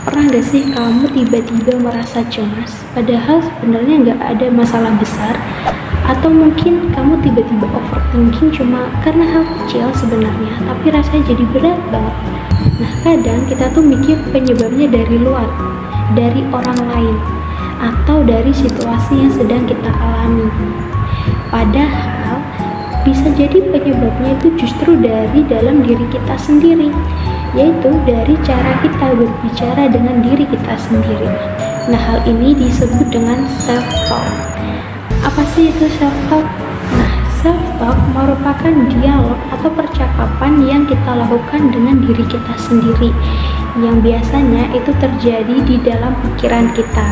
Pernah gak sih kamu tiba-tiba merasa cemas, padahal sebenarnya nggak ada masalah besar? Atau mungkin kamu tiba-tiba overthinking cuma karena hal kecil sebenarnya, tapi rasanya jadi berat banget. Nah, kadang kita tuh mikir penyebabnya dari luar, dari orang lain, atau dari situasi yang sedang kita alami. Padahal, bisa jadi penyebabnya itu justru dari dalam diri kita sendiri, yaitu dari cara kita berbicara dengan diri kita sendiri. Nah, hal ini disebut dengan self-talk. Apa sih itu self-talk? Nah, self-talk merupakan dialog atau percakapan yang kita lakukan dengan diri kita sendiri, yang biasanya itu terjadi di dalam pikiran kita.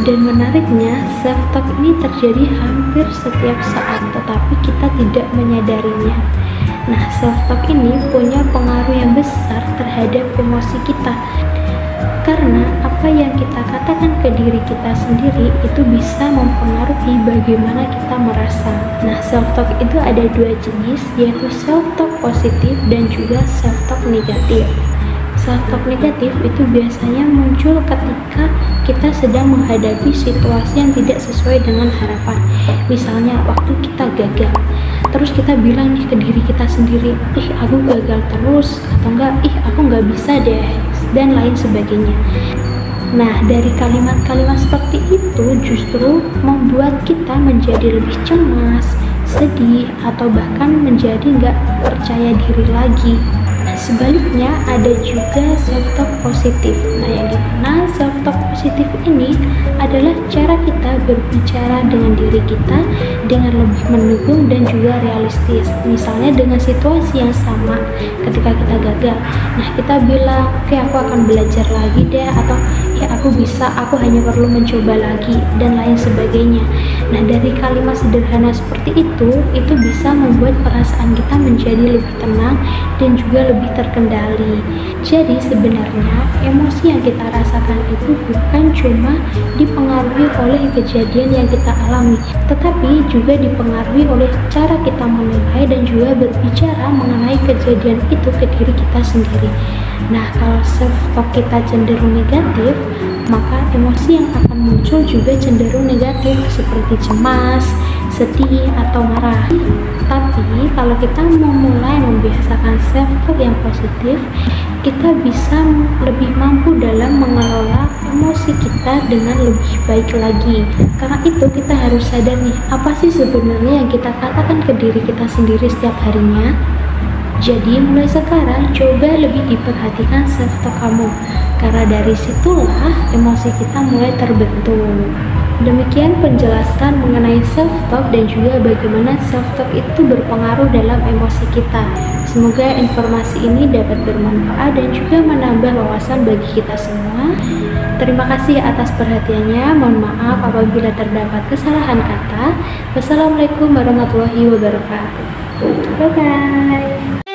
Dan menariknya, self-talk ini terjadi hampir setiap saat, tetapi kita tidak menyadarinya. Nah, self-talk ini punya pengaruh yang besar terhadap emosi kita. Karena apa yang kita katakan ke diri kita sendiri itu bisa mempengaruhi bagaimana kita merasa. Nah, self-talk itu ada dua jenis, yaitu self-talk positif dan juga self-talk negatif. Self-talk negatif itu biasanya muncul ketika kita sedang menghadapi situasi yang tidak sesuai dengan harapan. Misalnya waktu kita gagal, terus kita bilang nih ke diri kita sendiri, ih aku gagal terus, atau enggak, ih aku nggak bisa deh, dan lain sebagainya. Nah, dari kalimat-kalimat seperti itu justru membuat kita menjadi lebih cemas, sedih, atau bahkan menjadi nggak percaya diri lagi. Sebaliknya, ada juga self-talk positif. Nah, yang dimana self-talk positif ini adalah cara kita berbicara dengan diri kita dengan lebih mendukung dan juga realistis. Misalnya dengan situasi yang sama ketika kita gagal. Nah, kita bilang, oke, aku akan belajar lagi deh, atau ya aku bisa, aku hanya perlu mencoba lagi, dan lain sebagainya. Nah, dari kalimat sederhana seperti itu bisa membuat perasaan kita menjadi lebih tenang dan juga lebih terkendali. Jadi sebenarnya emosi yang kita rasakan itu bukan cuma dipengaruhi oleh kejadian yang kita alami, tetapi juga dipengaruhi oleh cara kita menilai dan juga berbicara mengenai kejadian itu ke diri kita sendiri. Nah, kalau self-talk kita cenderung negatif, maka emosi yang akan muncul juga cenderung negatif seperti cemas, sedih, atau marah. Tapi kalau kita memulai membiasakan self-talk yang positif, kita bisa lebih mampu dalam mengelola emosi kita dengan lebih baik lagi. Karena itu kita harus sadar nih, apa sih sebenarnya yang kita katakan ke diri kita sendiri setiap harinya. Jadi mulai sekarang coba lebih diperhatikan self-talk kamu, karena dari situlah emosi kita mulai terbentuk. Demikian penjelasan mengenai self-talk dan juga bagaimana self-talk itu berpengaruh dalam emosi kita. Semoga informasi ini dapat bermanfaat dan juga menambah wawasan bagi kita semua. Terima kasih atas perhatiannya. Mohon maaf apabila terdapat kesalahan kata. Wassalamualaikum warahmatullahi wabarakatuh. Bye-bye.